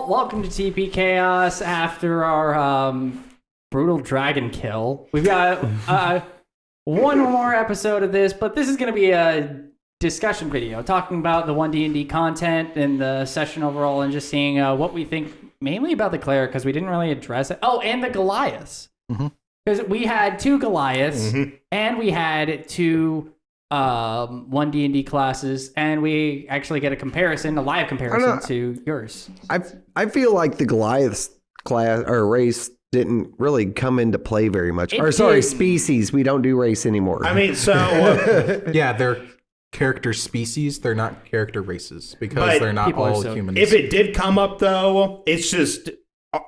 all, welcome to TPKhaos. After our brutal dragon kill, we've got one more episode of this, but this is going to be a discussion video talking about the One D&D content and the session overall, and just seeing what we think mainly about the cleric, because we didn't really address it. Oh, and the Goliaths, because we had two Goliaths and we had two One D&D classes, and we actually get a live comparison to yours. I feel like the Goliaths class or race didn't really come into play very much. Species. We don't do race anymore. I mean, so yeah, they're character species. They're not character races because they're not all humans. If it did come up though, it's just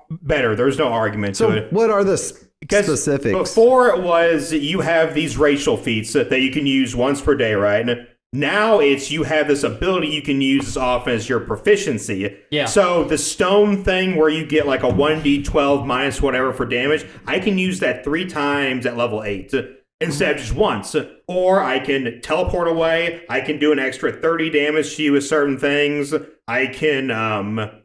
better. There's no argument to it. What are the specifics? Before it was you have these racial feats that you can use once per day, right? And now it's you have this ability you can use as often as your proficiency. Yeah. So the stone thing where you get like a 1d12 minus whatever for damage, I can use that 3 times at level 8 instead of just once. Or I can teleport away. I can do an extra 30 damage to you with certain things. I can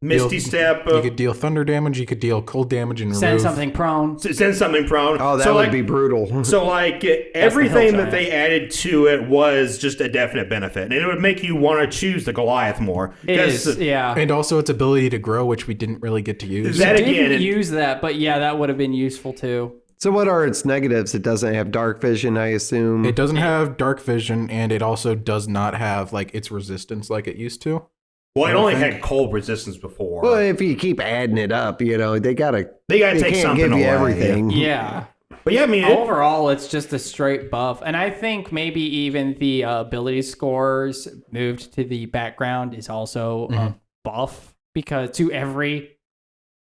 Misty Step. You could deal thunder damage. You could deal cold damage and send something prone. Send something prone. Oh, that would be brutal. So, like, everything that they added to it was just a definite benefit. And it would make you want to choose the Goliath more. It is, yeah. And also its ability to grow, which we didn't really get to use. Didn't use that, but yeah, that would have been useful too. So what are its negatives? It doesn't have dark vision, I assume. It doesn't have dark vision, and it also does not have, like, its resistance like it used to. Well, it only had cold resistance before. Well, if you keep adding it up, they gotta take something give you away. Everything. Yeah. But yeah, I mean, overall, it's just a straight buff. And I think maybe even the ability scores moved to the background is also a buff because to every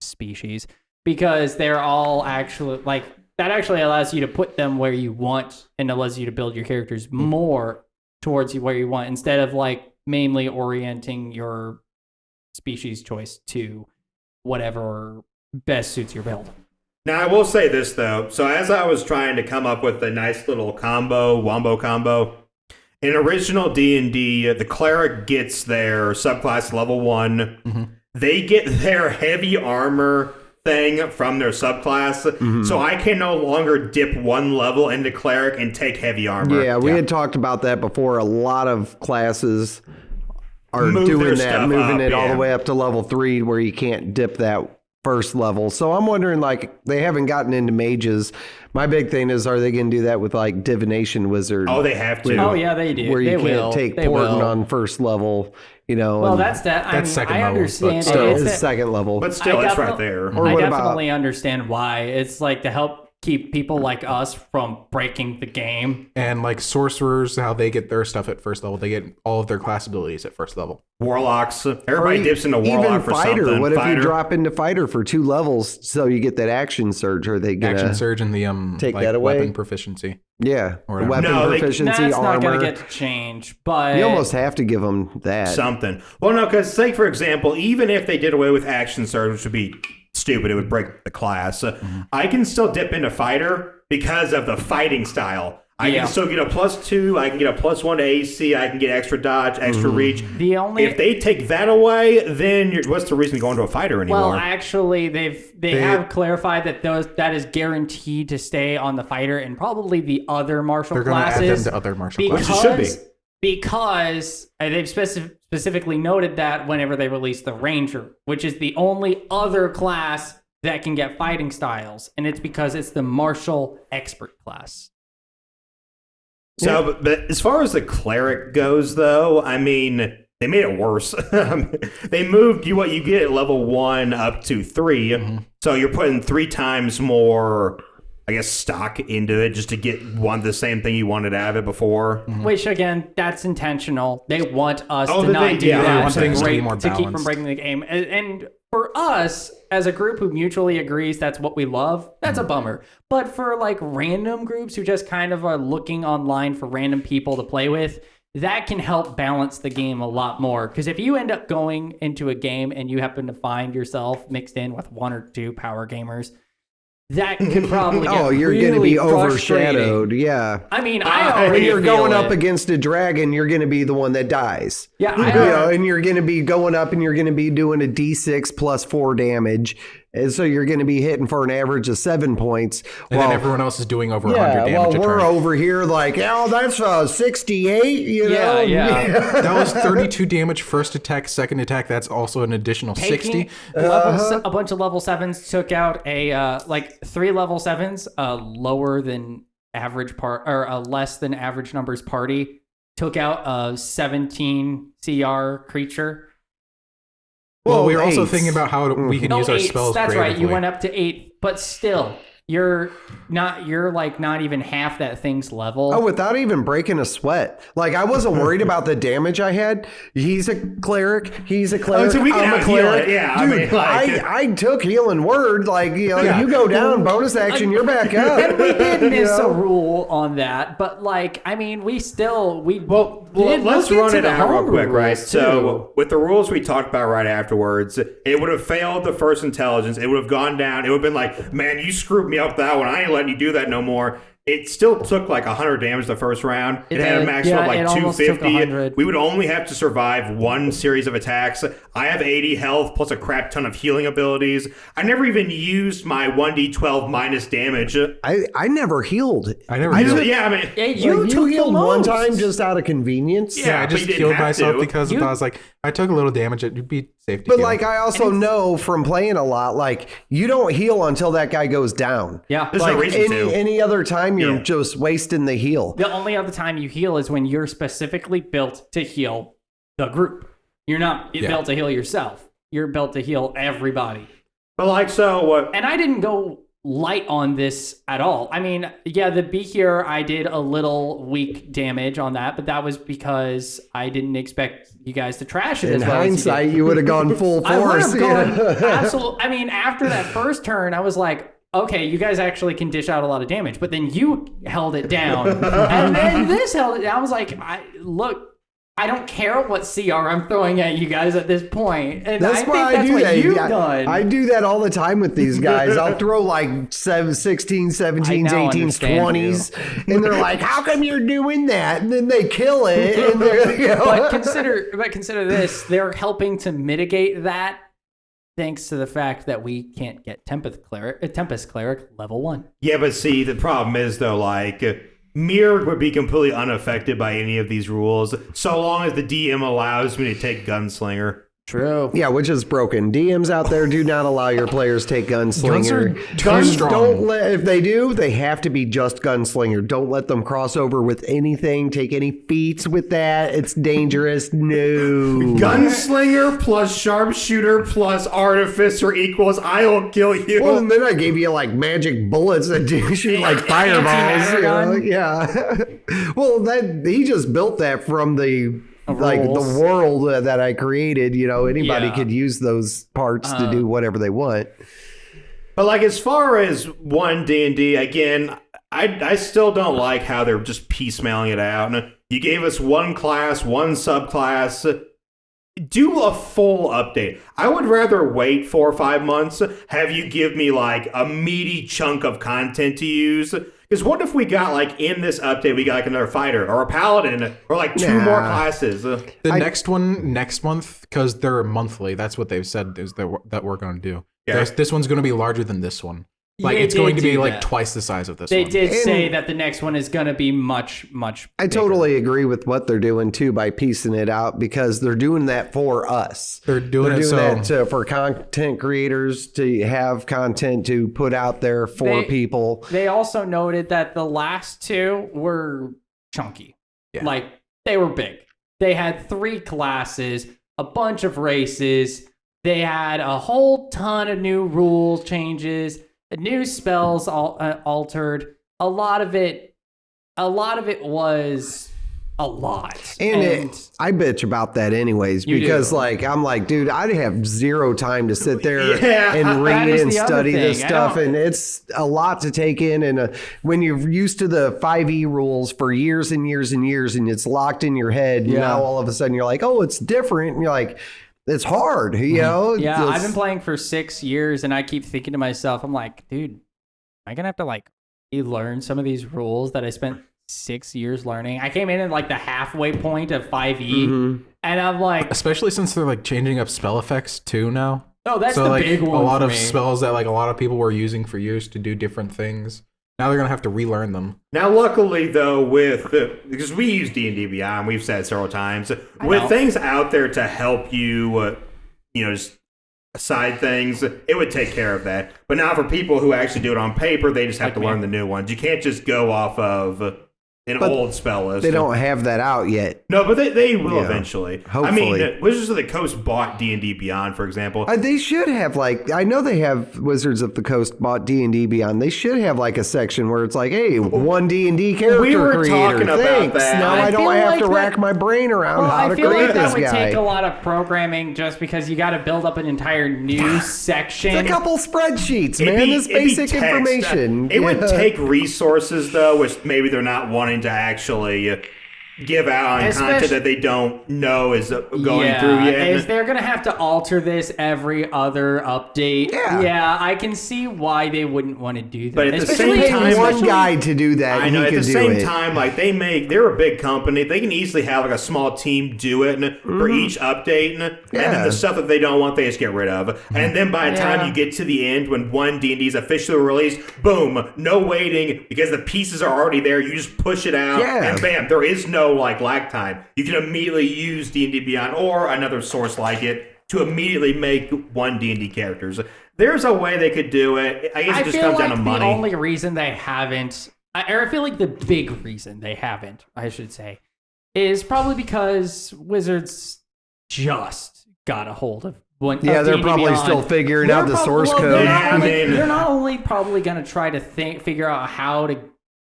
species, because they're all actually like that actually allows you to put them where you want and allows you to build your characters more towards where you want instead of like mainly orienting your species choice to whatever best suits your build. Now, I will say this, though. So as I was trying to come up with a nice little wombo combo, in original D&D, the cleric gets their subclass level 1. They get their heavy armor thing from their subclass, so I can no longer dip 1 level into cleric and take heavy armor. Yeah, we had talked about that before. A lot of classes are doing that, moving it all the way up to level 3 where you can't dip that first level. So I'm wondering, like, they haven't gotten into mages. My big thing is, are they going to do that with like divination wizard? Oh, they have to. Oh yeah, they do. Where you can't will take portent on first level. Well, that's that. That's second level. I understand. It's second level. But still, it's right there. I definitely understand why. It's like to help keep people like us from breaking the game. And like sorcerers, how they get their stuff at first level, they get all of their class abilities at first level. Warlocks, everybody dips into warlock even for fighter. something. What if you drop into fighter for 2 levels so you get that action surge? Are they gonna action surge and the take that away? Weapon proficiency? Yeah, weapon proficiency, that's armor. Not going to get to change, but you almost have to give them that something. Well, no, because say for example, even if they did away with action surge, which would be stupid, it would break the class. I can still dip into fighter because of the fighting style. I can still get a +2. I can get a +1 to AC. I can get extra dodge, extra reach. If they take that away, then what's the reason to go into a fighter anymore? Well, actually, they have clarified that that is guaranteed to stay on the fighter and probably the other martial classes. They're going to add them to other martial classes. Which it should be. Because they've specifically noted that whenever they release the Ranger, which is the only other class that can get fighting styles, and it's because it's the martial expert class. So, but as far as the cleric goes, though, I mean, they made it worse. They moved what you get at level 1 up to 3, so you're putting 3 times more, I guess, stock into it just to get the same thing you wanted out of it before. Which, again, that's intentional. They want us to not do that to keep from breaking the game. And for us, as a group who mutually agrees that's what we love, that's a bummer. But for like random groups who just kind of are looking online for random people to play with, that can help balance the game a lot more. Because if you end up going into a game and you happen to find yourself mixed in with 1 or 2 power gamers, that could probably get you're really going to be frustrating. overshadowed. Yeah. I mean, I already when you're feel going it. up against a dragon, you're going to be the one that dies. Yeah, and you're going to be going up and you're going to be doing a D6 plus 4 damage. And so you're going to be hitting for an average of 7 points. And then everyone else is doing over 100 damage well, a we're turn. over here like, that's 68, you know? Yeah. That was 32 damage first attack, second attack. That's also an additional 60. A bunch of level 7s took out a, 3 level 7s, lower than average or a less than average numbers party, took out a 17 CR creature. Well, we were also thinking about how we can use our spells That's creatively. right. You went up to 8, but still, you're not even half that thing's level. Oh, without even breaking a sweat. Like, I wasn't worried about the damage I had. He's a cleric. I'm a cleric. Yeah, dude, I took healing word. Like, you go down, bonus action, you're back up. And we did miss a rule on that, but let's run it out real quick, right? Too. So, with the rules we talked about right afterwards, it would have failed the first intelligence. It would have gone down. It would have been like, man, you screwed me up that one. I ain't letting you do that no more. It still took like 100 damage the first round. It had a maximum of like 250. We would only have to survive one series of attacks. I have 80 health plus a crap ton of healing abilities. I never even used my 1d12 minus damage. I never healed. You healed one time just out of convenience. Yeah, I just healed myself because I was like, I took a little damage. It'd be safe to But heal. like, I also know from playing a lot, like, you don't heal until that guy goes down. Yeah. There's no reason to. Any other time, you're just wasting the heal. The only other time you heal is when you're specifically built to heal the group. You're not built to heal yourself. You're built to heal everybody. But like, so what? And I didn't go light on this at all. I mean, the Be Here, I did a little weak damage on that, but that was because I didn't expect you guys to trash it In as well. hindsight, you would have gone full force. I would have gone absolutely. I mean, after that first turn, I was like, okay, you guys actually can dish out a lot of damage, but then you held it down, and then this held it down. I was like, I don't care what CR I'm throwing at you guys at this point. And that's why I do what that. You've done. I do that all the time with these guys. I'll throw like 16, 17s, 18s, 20s. And they're like, how come you're doing that? And then they kill it. And they're, But consider this. They're helping to mitigate that thanks to the fact that we can't get Tempest Cleric level 1. Yeah, but see, the problem is, though, like, Mirror would be completely unaffected by any of these rules, so long as the DM allows me to take Gunslinger. True. Yeah, which is broken. DMs out there do not allow your players to take Gunslinger. Guns are too strong. Don't let, if they do, they have to be just Gunslinger. Don't let them cross over with anything. Take any feats with that. It's dangerous. No. Gunslinger plus Sharpshooter plus Artificer equals I will kill you. Well, and then I gave you like magic bullets that do shoot like fireballs. You know? Yeah. Well, he just built that from the world that I created. You know, anybody could use those parts to do whatever they want. But like, as far as One D&D, again, I still don't like how they're just piecemealing it out. You gave us one class, one subclass. Do a full update. I would rather wait 4 or 5 months, have you give me like a meaty chunk of content to use. Because what if we got, like, in this update, we got, like, another fighter or a paladin or, like, 2 more classes? Next one, next month, because they're monthly. That's what they've said is that we're going to do. Yeah. This one's going to be larger than this one. Like, it's going to be, like, twice the size of this one. They did say that the next one is going to be much, much I totally agree with what they're doing, too, by piecing it out, because they're doing that for us. They're doing that for content creators to have content to put out there for people. They also noted that the last 2 were chunky. Yeah. Like, they were big. They had 3 classes, a bunch of races. They had a whole ton of new rule changes. New spells altered. A lot of it was a lot. And I bitch about that anyways, because like, I'm like, dude, I have 0 time to sit there and read and study this stuff. And it's a lot to take in. And when you're used to the 5e rules for years and years and years, and it's locked in your head, now all of a sudden you're like, oh, it's different. And you're like, it's hard, you know? Yeah, I've been playing for 6 years, and I keep thinking to myself, I'm like, dude, I gonna have to like learn some of these rules that I spent 6 years learning? I came in at like the halfway point of 5e, and I'm like, especially since they're like changing up spell effects too now. Oh, that's so, the like, big one. A lot for of me. spells that like a lot of people were using for years to do different things. Now they're gonna have to relearn them. Now, luckily, though, because we use D&D Beyond, we've said several times, with things out there to help you, just side things, it would take care of that. But now for people who actually do it on paper, they just have to learn the new ones. You can't just go off of an old spell list. They don't have that out yet. No, but they will eventually. Hopefully. I mean, Wizards of the Coast bought D&D Beyond, for example. They should have I know they have Wizards of the Coast bought D&D Beyond. They should have like a section where it's like, hey, one D&D character we were creator. talking about Thanks. that. Now I don't have to rack my brain around how to create this guy. I feel like that would take a lot of programming just because you got to build up an entire new section. It's a couple spreadsheets, man. This basic information. It would take resources, though, which maybe they're not wanting to actually give out on content that they don't know is going through yet. Is they're going to have to alter this every other update. Yeah, I can see why they wouldn't want to do that. But at the same time, one guy to do that. I know. At the same time, like they're a big company. They can easily have like a small team do it for each update, and then the stuff that they don't want, they just get rid of. And then by the time you get to the end, when One D&D is officially released, boom, no waiting because the pieces are already there. You just push it out, and bam, there is no like lag time. You can immediately use D&D Beyond or another source like it to immediately make One D&D characters. There's a way they could do it. I guess it just comes down to money. The only reason they haven't, or I feel like the big reason they haven't, I should say, is probably because Wizards just got a hold of one. Yeah, they're probably still figuring out the source code. They're not only probably going to try to figure out how to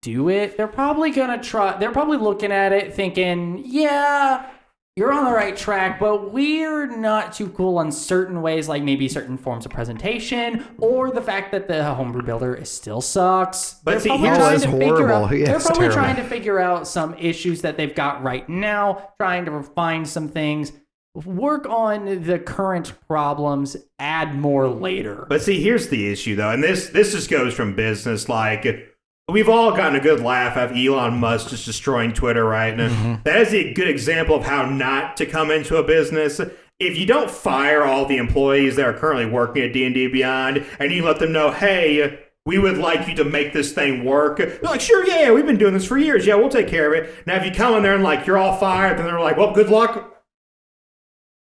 do it, they're probably looking at it thinking, yeah, you're on the right track, but we're not too cool on certain ways, like maybe certain forms of presentation, or the fact that the homebrew builder still sucks. But they're probably trying to figure out some issues that they've got right now, trying to refine some things, work on the current problems, add more later. But see, here's the issue, though, and this just goes from business, like... We've all gotten a good laugh at Elon Musk just destroying Twitter, right? And that is a good example of how not to come into a business. If you don't fire all the employees that are currently working at D&D Beyond, and you let them know, hey, we would like you to make this thing work. They're like, sure, yeah, we've been doing this for years. Yeah, we'll take care of it. Now, if you come in there and like, you're all fired, then they're like, well, good luck.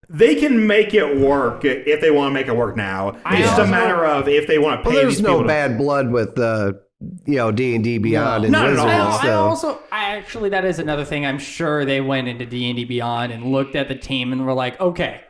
They can make it work if they want to make it work now. It's just a matter of if they want to pay these people. There's no bad blood with D&D Beyond and Wizards. Actually, that is another thing. I'm sure they went into D&D Beyond and looked at the team and were like, okay,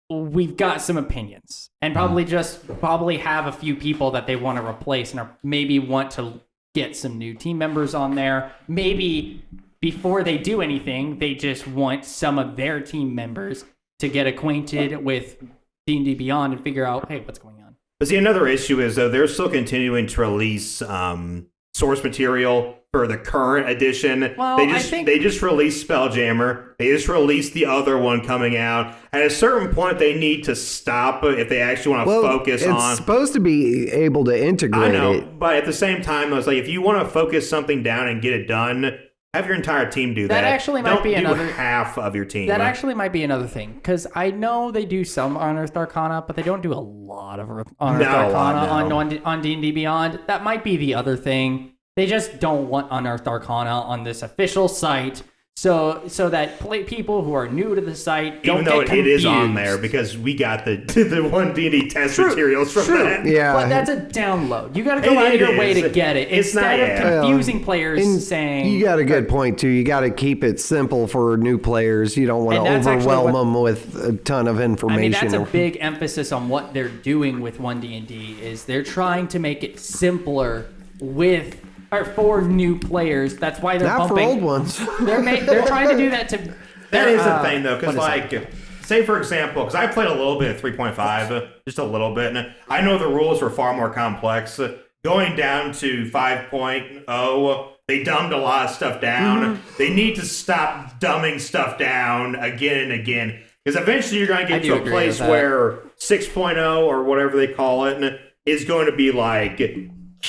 we've got some opinions, and probably have a few people that they want to replace and maybe want to get some new team members on there. Maybe before they do anything, they just want some of their team members to get acquainted with D&D Beyond and figure out, hey, what's going on. But see, another issue is, though, they're still continuing to release source material for the current edition. Well, they just released Spelljammer. They just released the other one coming out. At a certain point, they need to stop if they actually want to focus on... It's supposed to be able to integrate it. I know, but at the same time, it's like, if you want to focus something down and get it done... Have your entire team do that. That actually might be another half of your team. That actually might be another thing, because I know they do some Unearthed Arcana, but they don't do a lot of Unearthed Arcana on D&D Beyond. That might be the other thing. They just don't want Unearthed Arcana on this official site, so that people who are new to the site don't get confused. Even though it is on there, because we got the One D&D test materials from that. Yeah, but that's a download. You got to go out of your way to get it. Instead of confusing players saying... You got a good point, too. You got to keep it simple for new players. You don't want to overwhelm them with a ton of information. I mean, that's a big emphasis on what they're doing with One D&D, is they're trying to make it simpler for new players. That's why they're not bumping. For old ones. They're trying to do that to. That is the thing, though, because say for example, because I played a little bit of 3.5, just a little bit, and I know the rules were far more complex. Going down to 5.0, they dumbed a lot of stuff down. They need to stop dumbing stuff down again and again, because eventually you're going to get to a place where 6.0 or whatever they call it is going to be like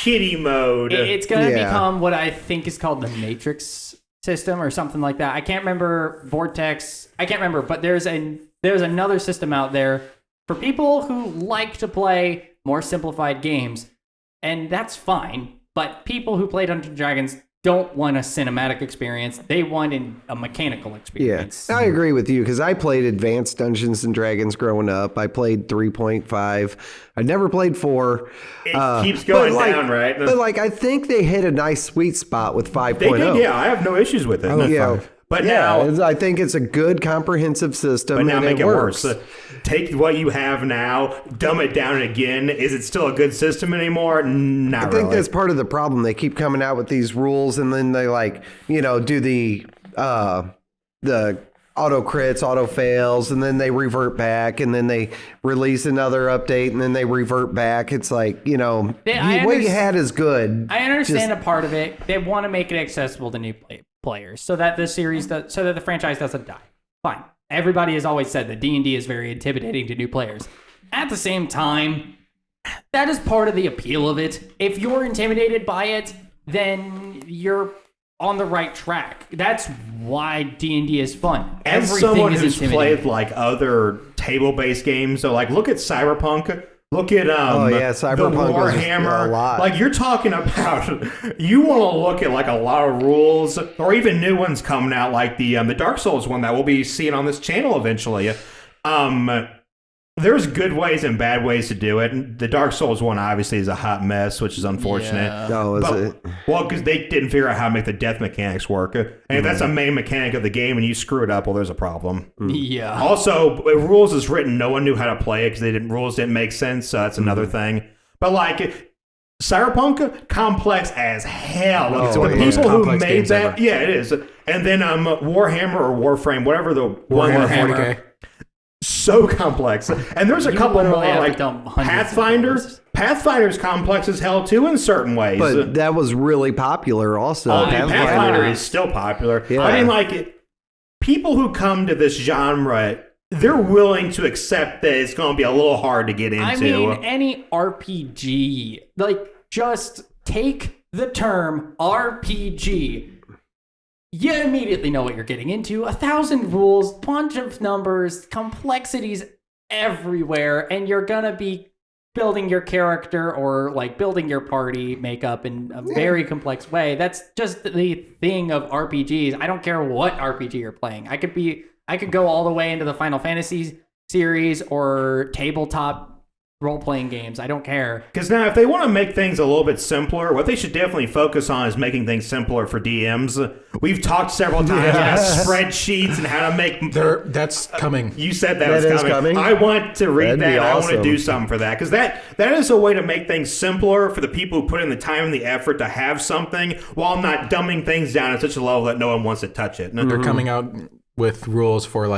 kitty mode. It's going to become what I think is called the Matrix system or something like that. I can't remember Vortex. I can't remember, but there's another system out there for people who like to play more simplified games, and that's fine. But people who play Dungeons and Dragons don't want a cinematic experience. They want a mechanical experience. Yeah, I agree with you because I played Advanced Dungeons and Dragons growing up. I played 3.5. I never played 4. It keeps going down, right? But I think they hit a nice sweet spot with 5.0. They did, yeah. I have no issues with it. But now, I think it's a good comprehensive system. But now make it works. worse. Take what you have now, dumb it down again. Is it still a good system anymore? Not really. I think that's part of the problem. They keep coming out with these rules, and then they do the auto crits, auto fails, and then they revert back, and then they release another update, and then they revert back. It's like, what you had is good. I understand a part of it. They want to make it accessible to new players so that the franchise doesn't die. Fine. Everybody has always said that D&D is very intimidating to new players. At the same time, that is part of the appeal of it. If you're intimidated by it, then you're on the right track. That's why D&D is fun. As someone who's played other table-based games, so look at Cyberpunk. Look at Cyberpunk, the Warhammer. A lot. You're talking about, you want to look at a lot of rules, or even new ones coming out, like the Dark Souls one that we'll be seeing on this channel eventually. There's good ways and bad ways to do it. The Dark Souls one obviously is a hot mess, which is unfortunate. Yeah. Oh, is it? Well, because they didn't figure out how to make the death mechanics work. And if that's a main mechanic of the game and you screw it up, well, there's a problem. Yeah. Also, rules is written, no one knew how to play it because rules didn't make sense, so that's another thing. But Cyberpunk, complex as hell. The people who made that, yeah, it is. And then Warhammer or Warframe, whatever the Warhammer. So complex, and there's a couple more Pathfinder. Pathfinder's complex as hell too in certain ways. But that was really popular also. Pathfinder is still popular. Yeah. I mean, people who come to this genre, they're willing to accept that it's going to be a little hard to get into. I mean, any RPG, just take the term RPG. You immediately know what you're getting into. 1,000 rules, bunch of numbers, complexities everywhere, and you're gonna be building your character or building your party makeup in a very complex way. That's just the thing of RPGs. I don't care what RPG you're playing. I could go all the way into the Final Fantasy series or tabletop role-playing games. I don't care. Because now, if they want to make things a little bit simpler, what they should definitely focus on is making things simpler for DMs. We've talked several times about spreadsheets and how to make... That's coming. You said that was coming. I want to read that. Awesome. I want to do something for that. Because that is a way to make things simpler for the people who put in the time and the effort to have something while not dumbing things down at such a level that no one wants to touch it. They're coming out with rules for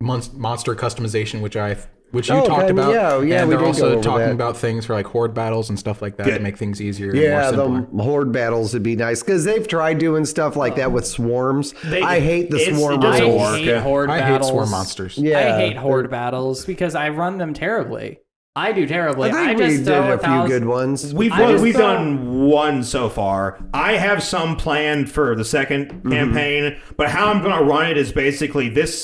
monster customization, which you talked about. Yeah, and they're also talking about things for horde battles and stuff like that to make things easier and more simpler. The horde battles would be nice because they've tried doing stuff like that with swarms. I hate the swarm battles. I hate swarm monsters. Yeah, I hate horde battles because I run them terribly. I do terribly. I think we did a few good ones. We've done one so far. I have some planned for the second campaign, but how I'm going to run it is basically this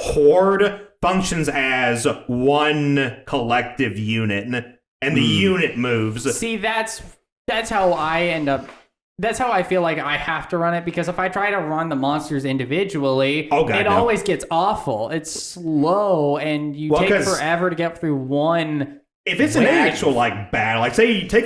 horde functions as one collective unit, and the unit moves. See, that's how I end up. That's how I feel like I have to run it, because if I try to run the monsters individually, it always gets awful. It's slow, and you take forever to get through one. If it's an actual battle, say you take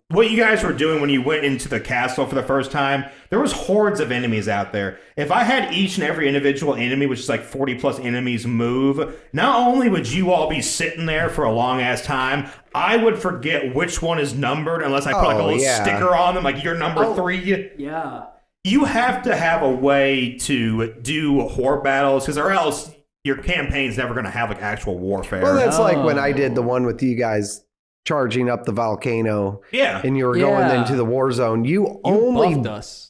what you guys were doing when you went into the castle for the first time, there was hordes of enemies out there. If I had each and every individual enemy, which is 40 plus enemies, move, not only would you all be sitting there for a long ass time, I would forget which one is numbered unless I put a little sticker on them, you're number 3. Yeah. You have to have a way to do horde battles, because or else your campaign's never going to have actual warfare. Well, that's like when I did the one with you guys charging up the volcano. Yeah. And you were going into the war zone. You only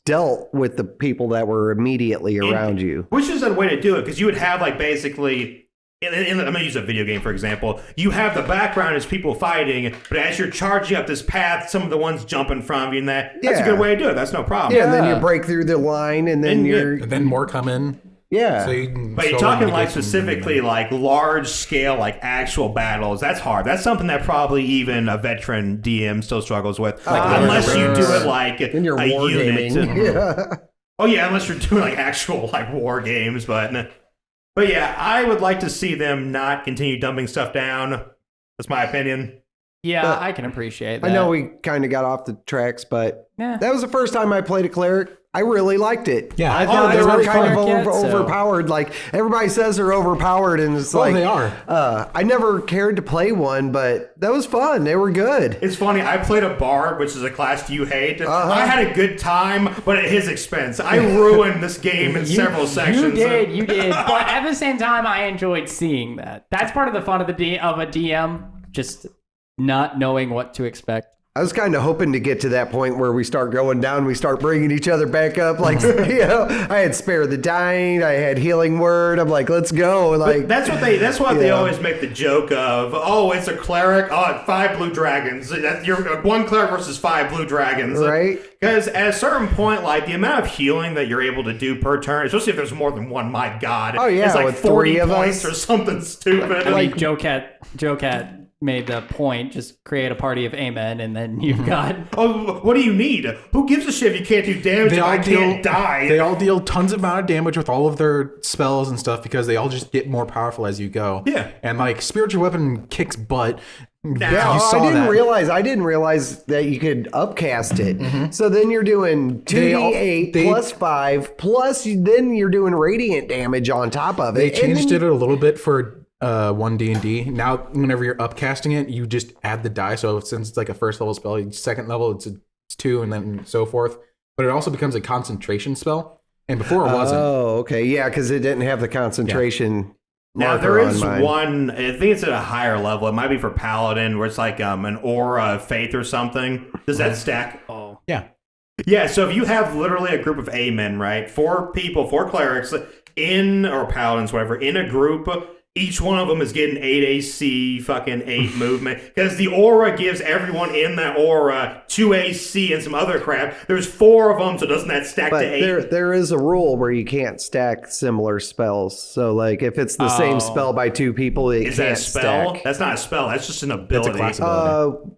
dealt with the people that were immediately around you. Which is a way to do it, because you would have basically, I'm going to use a video game, for example. You have the background as people fighting, but as you're charging up this path, some of the ones jump in front of you, and that's a good way to do it. That's no problem. Yeah, and then you break through the line, and then more come in. Yeah. But you're talking like specifically like large scale, like actual battles. That's hard. That's something that probably even a veteran DM still struggles with. Unless you do it like a unit. Oh yeah, unless you're doing like actual like war games, But yeah, I would like to see them not continue dumping stuff down. That's my opinion. Yeah, I can appreciate that. I know we kind of got off the tracks, but that was the first time I played a cleric. I really liked it. Yeah, I thought they were kind of overpowered. Like everybody says they're overpowered, and it's they are. I never cared to play one, but that was fun. They were good. It's funny. I played a bard, which is a class you hate. I had a good time, but at his expense. I ruined this game in several sections. You did. But at the same time, I enjoyed seeing that. That's part of the fun of a DM, just not knowing what to expect. I was kind of hoping to get to that point where we start going down, we start bringing each other back up. Like, I had Spare the Dying, I had Healing Word. I'm like, let's go. Like, that's what they always make the joke of. Oh, it's a cleric. Oh, 5 blue dragons. You're 1 cleric versus 5 blue dragons. Right. Because at a certain point, like the amount of healing that you're able to do per turn, especially if there's more than one, my God. Oh, yeah. It's like with 40 of points us. or something stupid. Like Joe Cat made the point, just create a party of Amen, and then you've got... Oh, what do you need? Who gives a shit if you can't do damage if I can't die? They all deal tons of amount of damage with all of their spells and stuff because they all just get more powerful as you go. Yeah. And like Spiritual Weapon kicks butt. Yeah, I didn't realize that you could upcast it. Mm-hmm. So then you're doing 2d8 plus 5, plus then you're doing radiant damage on top of it. They changed it a little bit for... One D&D. Now, whenever you're upcasting it, you just add the die. So since it's like a first level spell, second level it's 2, and then so forth. But it also becomes a concentration spell, and before it wasn't. Oh, okay, yeah, because it didn't have the concentration. Now there is one. I think it's at a higher level. It might be for Paladin, where it's like an aura of faith or something. Does that stack? Oh, yeah. Yeah, so if you have literally a group of Amen, right? 4 clerics or Paladins, whatever, in a group. Each one of them is getting 8 AC, fucking 8 movement. Because the aura gives everyone in that aura 2 AC and some other crap. There's 4 of them, so doesn't that stack to 8? There is a rule where you can't stack similar spells. So, like, if it's the same spell by 2 people, is that a spell? Stack. That's not a spell. That's just an ability. It's a class ability.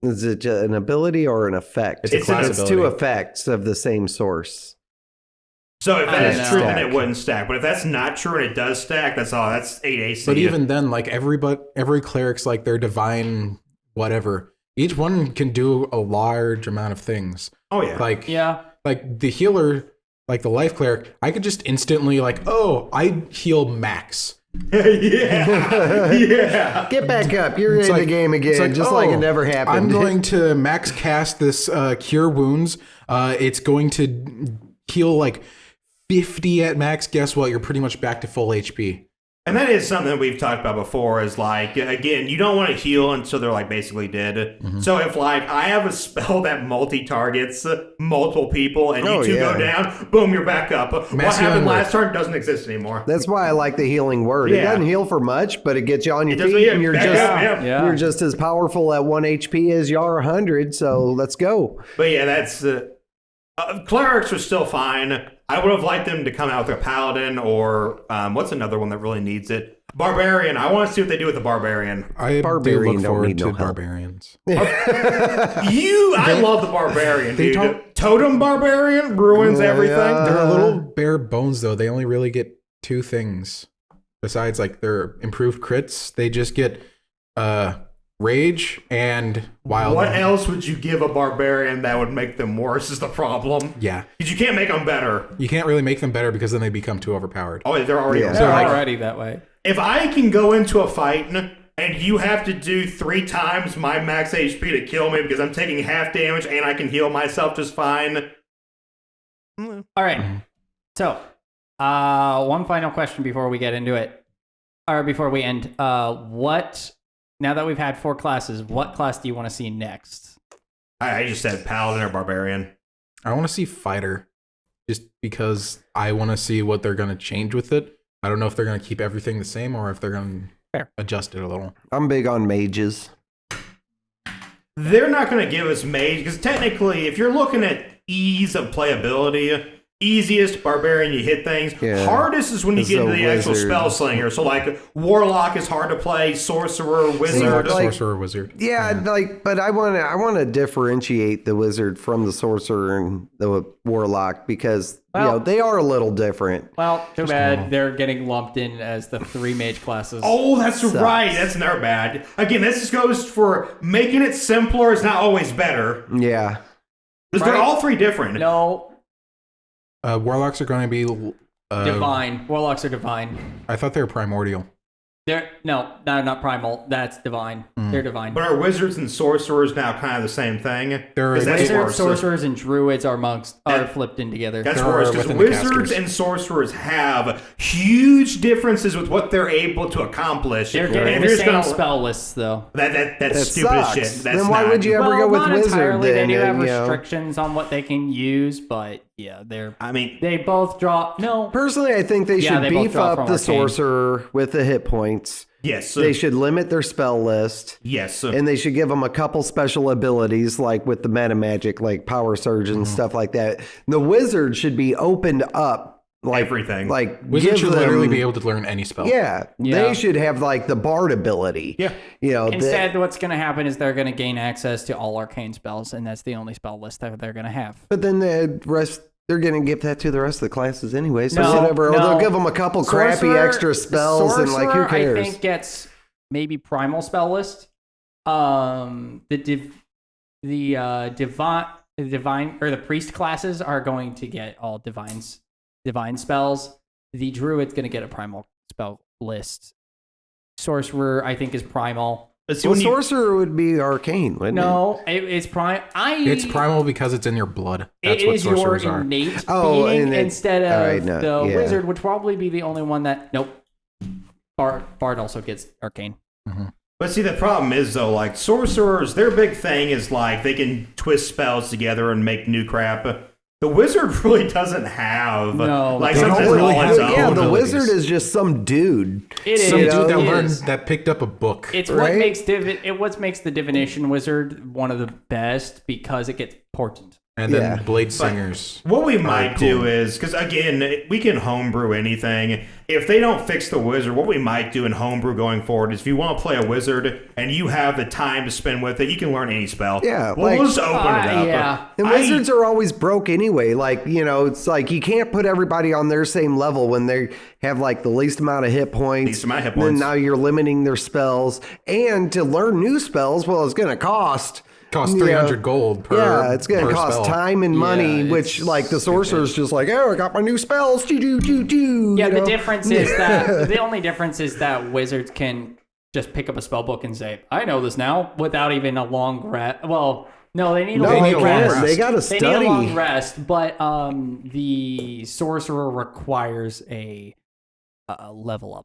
Is it an ability or an effect? It's 2 effects of the same source. So if that's true, then it wouldn't stack. But if that's not true and it does stack, that's 8 AC. But even then, like every cleric's like their divine whatever. Each one can do a large amount of things. Oh yeah. Like the healer, like the life cleric, I could just instantly I heal max. Yeah. Get back up. You're in the game again, like it never happened. I'm going to max cast this cure wounds. It's going to heal like 50 at max. Guess what? You're pretty much back to full HP. And that is something that we've talked about before is like, again, you don't want to heal until they're like basically dead. Mm-hmm. So if like I have a spell that multi-targets multiple people and you 2 go down, boom, you're back up. What happened last turn doesn't exist anymore. That's why I like the Healing Word. Yeah. It doesn't heal for much, but it gets you on your feet and you're just as powerful at 1 HP as you are 100. So let's go. But yeah, that's... clerics are still fine. I would have liked them to come out with a paladin or what's another one that really needs it? Barbarian. I want to see what they do with the barbarian. I do look forward to barbarians. I love the barbarian, dude. Totem barbarian ruins everything. They're a little bare bones though. They only really get 2 things. Besides like their improved crits, they just get rage and wild. What else would you give a barbarian that would make them worse is the problem. Yeah. Because you can't make them better. You can't really make them better because then they become too overpowered. Oh, they're already overpowered. They're already that way. If I can go into a fight and you have to do 3 times my max HP to kill me because I'm taking half damage and I can heal myself just fine. All right. So, one final question before we get into it. Or before we end. Now that we've had 4 classes, what class do you want to see next? I just said paladin or barbarian. I want to see fighter, just because I want to see what they're going to change with it. I don't know if they're going to keep everything the same or if they're going to adjust it a little. I'm big on mages. They're not going to give us mage, because technically, if you're looking at ease of playability, easiest, barbarian, you hit things. Yeah. Hardest is when you get into the actual wizard. spell slinger. So, like, warlock is hard to play, sorcerer, wizard. Sorcerer, wizard. Yeah, but I want to differentiate the wizard from the sorcerer and the warlock because they are a little different. Well, too bad they're getting lumped in as the 3 mage classes. Oh, that's right. That's never bad. Again, this just goes for making it simpler is not always better. Yeah. Because they're all 3 different. No. Warlocks are going to be divine. Warlocks are divine. I thought they were primordial. They're not primal. That's divine. They're divine. But are wizards and sorcerers now kind of the same thing? Wizards, sorcerers, and druids are flipped in together. That's worse, because wizards and sorcerers have huge differences with what they're able to accomplish. They're getting the same spell lists, though. That's stupid as shit. That's then why would you ever go with wizard? Entirely. Then, they do have restrictions on what they can use, but they both draw. No, personally, I think they should beef up the sorcerer with the hit points. Yes. They should limit their spell list. Yes. And they should give them a couple special abilities, like with the meta magic, like power surge and stuff like that. The wizard should be opened up. Like everything. Like wizards should literally be able to learn any spell. Yeah. They should have like the bard ability. Yeah. Instead, what's going to happen is they're going to gain access to all arcane spells, and that's the only spell list that they're going to have. But then the rest... They're going to give that to the rest of the classes anyway. So they'll give them a couple crappy extra spells and like who cares? I think gets maybe primal spell list. The divine or the priest classes are going to get all divine spells. The druid's going to get a primal spell list. Sorcerer, I think, is primal. Sorcerer would be arcane, wouldn't it? It's primal. It's primal because it's in your blood. That's what sorcerers are. It is your innate being instead of the wizard would probably be the only one that... Nope. Bard also gets arcane. Mm-hmm. But see, the problem is, though, like, sorcerers, their big thing is, like, they can twist spells together and make new crap. The wizard really doesn't have something really on its own. Yeah, the wizard is just some dude. Some dude that picked up a book. It's what makes the divination wizard one of the best because it gets portent. And then blade singers. What we might do is, because again, we can homebrew anything. If they don't fix the wizard, what we might do in homebrew going forward is if you want to play a wizard and you have the time to spend with it, you can learn any spell. Yeah. We'll just open it up. Yeah. And wizards are always broke anyway. Like, it's like you can't put everybody on their same level when they have like the least amount of hit points. Then now you're limiting their spells. And to learn new spells, it's going to cost 300 gold per Yeah, it's going to cost spell. time and money, which like the sorcerer's just like, I got my new spells. Yeah, the difference is that the only difference is that wizards can just pick up a spell book and say, I know this now, without even a long rest. Well, no, they need a long rest. They got to study. They need a long rest, but the sorcerer requires a level up.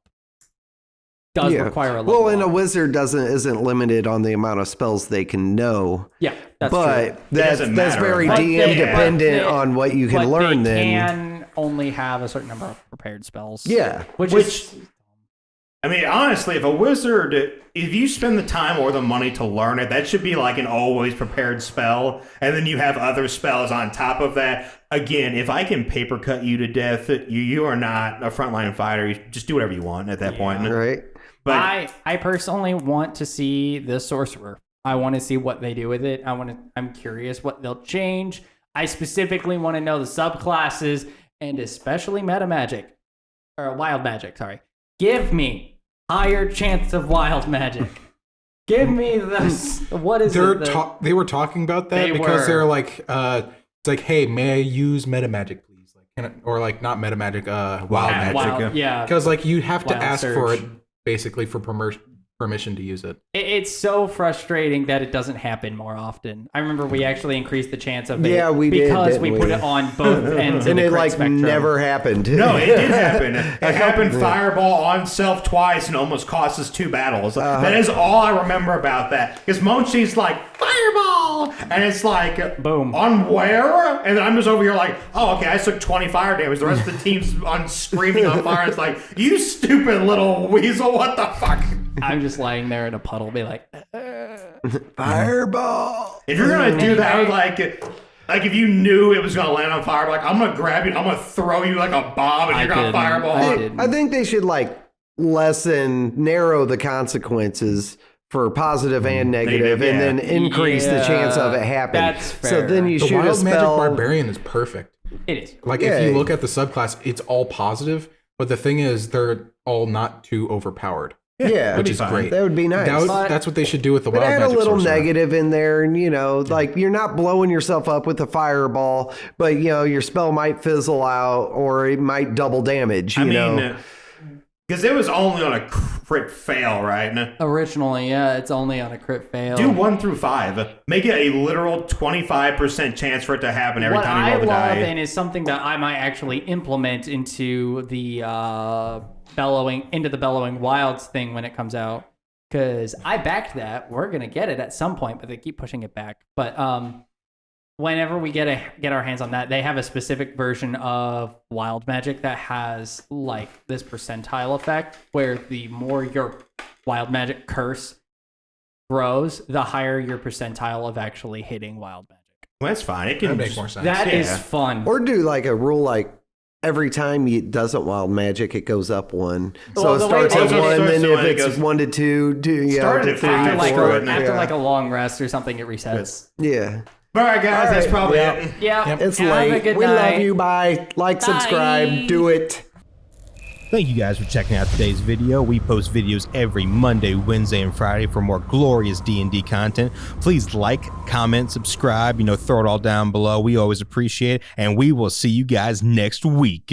Require a level Well, and up. a wizard isn't limited on the amount of spells they can know. Yeah, that's true. That's very But DM dependent on what you can learn. They then can only have a certain number of prepared spells. Yeah, which I mean, honestly, if you spend the time or the money to learn it, that should be like an always prepared spell, and then you have other spells on top of that. Again, if I can paper cut you to death, you are not a frontline fighter. You just do whatever you want at that point. Right. But I personally want to see the sorcerer. I want to see what they do with it. I'm curious what they'll change. I specifically want to know the subclasses and especially meta magic or wild magic. Sorry, give me higher chance of wild magic. Give me this. What is it? They were talking about that because they're like, it's like, hey, may I use meta magic, please? Or not meta magic, wild magic. Yeah, because like you have to ask surge. for it basically for permission to use it. It's so frustrating that it doesn't happen more often. I remember we actually increased the chance of it we did, because we didn't put we? it on both ends of And the it crit like spectrum. never happened. No, it did happen. It happened fireball on self twice and almost cost us 2 battles. That is all I remember about that. Because Monchi's like, fireball! And it's like, boom. On where? And then I'm just over here like, oh, okay, I took 20 fire damage. The rest of the team's on screaming on fire. It's like, you stupid little weasel, what the fuck? I'm just laying there in a puddle, be like, Fireball. If you're gonna do that, I would like if you knew it was gonna land on fire, like I'm gonna grab you, and I'm gonna throw you like a bomb, and you're gonna fireball. I think they should like narrow the consequences for positive and negative, and then increase the chance of it happening. That's fair. So then you The shoot a Wild Magic spell. Barbarian is perfect. it is. Like if you look at the subclass, it's all positive, but the thing is, they're all not too overpowered. Yeah, which is great. That would be nice. That's what they should do with the But Wild add Magic a little sorcerer. negative in there, and like you're not blowing yourself up with a fireball, but your spell might fizzle out or it might double damage. You know, because it was only on a crit fail, right? Originally, yeah, it's only on a crit fail. Do 1 through 5. Make it a literal 25% chance for it to happen every time you roll the die. What I love and is something that I might actually implement into the bellowing wilds thing when it comes out, because I backed that. We're gonna get it at some point, but they keep pushing it back. But whenever we get our hands on that, they have a specific version of wild magic that has like this percentile effect, where the more your wild magic curse grows, the higher your percentile of actually hitting wild magic. Well, that's fine. It can make more sense. That is fun. or do like a rule like every time it doesn't wild magic, it goes up 1. So Well, it the way starts they at did 1, it- then So if it it's goes- 1 to 2, Started to at 3 5, to after 4. like a long rest or something, it resets. Yeah. All right, guys, that's right. probably Yep. it. Yeah, It's have a late. good We night. love you. Bye. Like, subscribe. Do it. Thank you guys for checking out today's video. We post videos every Monday, Wednesday, and Friday for more glorious D&D content. Please like, comment, subscribe, throw it all down below. We always appreciate it, and we will see you guys next week.